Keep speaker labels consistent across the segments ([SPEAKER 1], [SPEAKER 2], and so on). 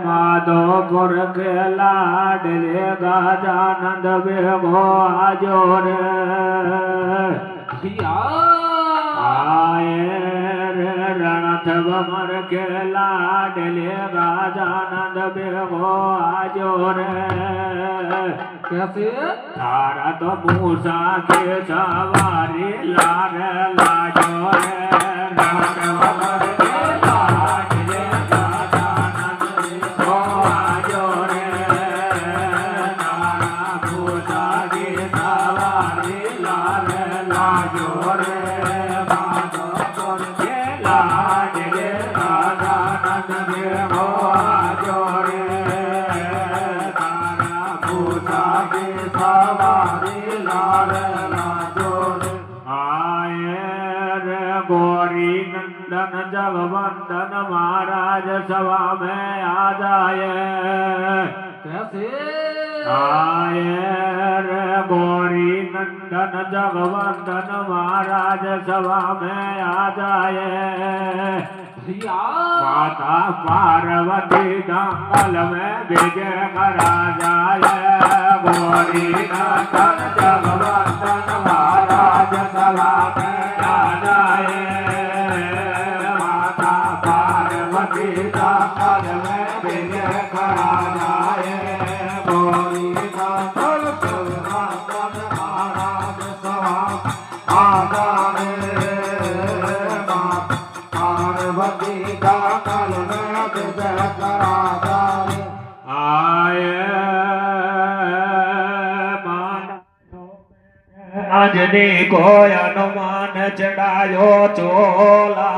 [SPEAKER 1] माधोपुर के लाडले गजानंद बेगो आजो रे आए रे रणथमर के लाडले गजानंद बेगो आजो रे कैसे तारा तो मूसा के सवारी लार लाजो रे रणथमर के लाडले गोरी नंदन जगवंदन महाराज सभा में आ जाए कैसे आए रे गोरी नंदन जगवंदन महाराज सभा में आ जाए माता पार्वती दंगल में विजय करा जाए गोरी नंदन जगवंदन महाराज सभा में आ जाए माता पार्वती दंगल में विजय करा जाए गोरी नंदन जगवंदन महाराज सभा आ जाए पार्वती दंगल में विजय करा जाए आए अजनी को हनुमान चढ़ायो चोला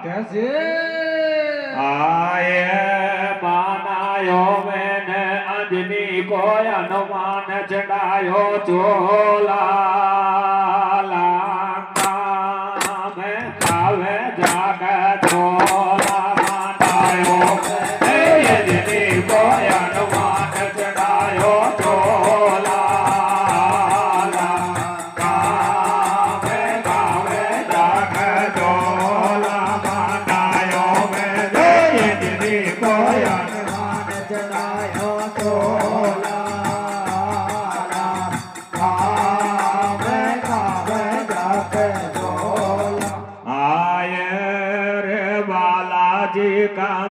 [SPEAKER 1] कैसे आए मानायो मैंने अजनी को हनुमान चढ़ायो चोला लांगा में खावे जाके चोला मानायो अजनी को हनुमान चढ़ायो चोला Oh